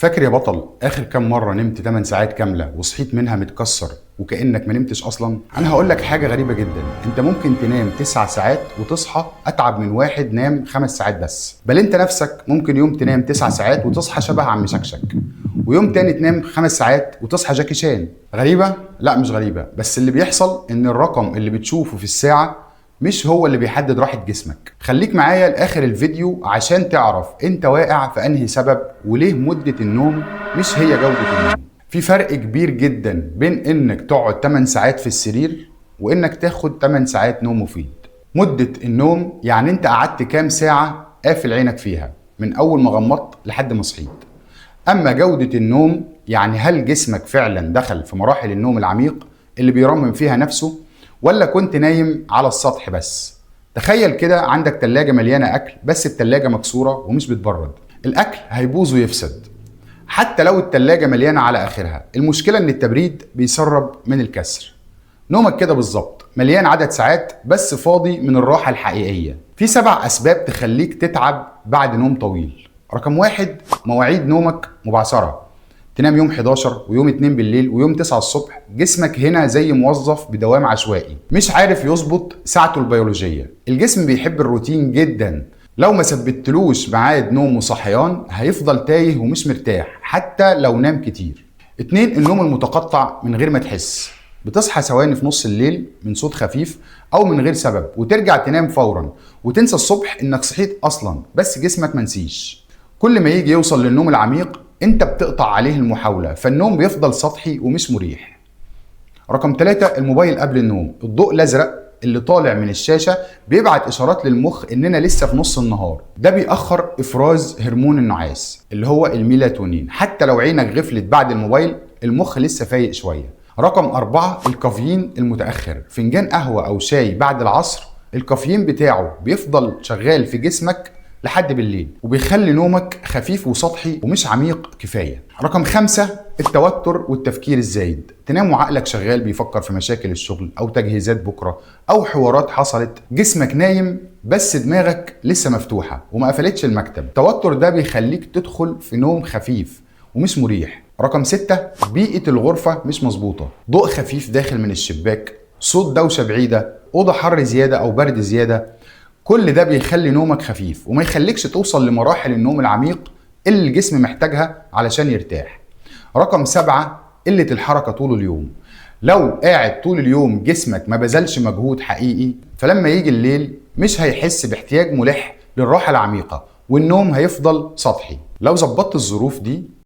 فاكر يا بطل اخر كام مره نمت 8 ساعات كامله وصحيت منها متكسر وكانك ما نمتش اصلا؟ انا هقول لك حاجه غريبه جدا، انت ممكن تنام 9 ساعات وتصحى اتعب من واحد نام 5 ساعات بس. بل انت نفسك ممكن يوم تنام 9 ساعات وتصحى شبه عم شكشك، ويوم تاني تنام 5 ساعات وتصحى جاكي شان. غريبه؟ لا مش غريبه، بس اللي بيحصل ان الرقم اللي بتشوفه في الساعه مش هو اللي بيحدد راحة جسمك. خليك معايا لاخر الفيديو عشان تعرف انت واقع في انهي سبب وليه مدة النوم مش هي جودة النوم. في فرق كبير جدا بين انك تقعد 8 ساعات في السرير وانك تاخد 8 ساعات نوم مفيد. مدة النوم يعني انت قعدت كام ساعة قافل عينك فيها من اول ما غمضت لحد ما صحيت. اما جودة النوم يعني هل جسمك فعلا دخل في مراحل النوم العميق اللي بيرمم فيها نفسه، ولا كنت نايم على السطح بس؟ تخيل كده عندك تلاجة مليانة أكل بس التلاجة مكسورة ومش بتبرد، الأكل هيبوظ ويفسد حتى لو التلاجة مليانة على آخرها. المشكلة إن التبريد بيسرب من الكسر. نومك كده بالظبط، مليان عدد ساعات بس فاضي من الراحة الحقيقية. في 7 أسباب تخليك تتعب بعد نوم طويل. رقم 1، مواعيد نومك مبعثرة. تنام يوم 11 ويوم 2 بالليل ويوم 9 الصبح، جسمك هنا زي موظف بدوام عشوائي مش عارف يظبط ساعته البيولوجية. الجسم بيحب الروتين جدا، لو ما ثبتلوش ميعاد نوم وصحيان هيفضل تايه ومش مرتاح حتى لو نام كتير. 2، النوم المتقطع من غير ما تحس. بتصحى ثواني في نص الليل من صوت خفيف او من غير سبب وترجع تنام فورا وتنسى الصبح انك صحيت اصلا، بس جسمك منسيش. كل ما يجي يوصل للنوم العميق انت بتقطع عليه المحاولة، فالنوم بيفضل سطحي ومش مريح. رقم 3، الموبايل قبل النوم. الضوء الازرق اللي طالع من الشاشة بيبعت اشارات للمخ اننا لسه في نص النهار، ده بيأخر افراز هرمون النعاس اللي هو الميلاتونين. حتى لو عينك غفلت بعد الموبايل المخ لسه فايق شوية. رقم 4، الكافيين المتأخر. فنجان قهوة او شاي بعد العصر الكافيين بتاعه بيفضل شغال في جسمك لحد بالليل وبيخلي نومك خفيف وسطحي ومش عميق كفاية. رقم 5، التوتر والتفكير الزايد. تنام وعقلك شغال بيفكر في مشاكل الشغل أو تجهيزات بكرة أو حوارات حصلت. جسمك نايم بس دماغك لسه مفتوحة وما قفلتش المكتب. التوتر ده بيخليك تدخل في نوم خفيف ومش مريح. رقم 6، بيئة الغرفة مش مظبوطة. ضوء خفيف داخل من الشباك، صوت دوشة بعيدة، أوضة حر زيادة أو برد زيادة، كل ده بيخلي نومك خفيف وما يخليكش توصل لمراحل النوم العميق اللي الجسم محتاجها علشان يرتاح. رقم 7، قلة الحركة طول اليوم. لو قاعد طول اليوم جسمك ما بذلش مجهود حقيقي، فلما يجي الليل مش هيحس باحتياج ملح للراحة العميقة والنوم هيفضل سطحي. لو ظبطت الظروف دي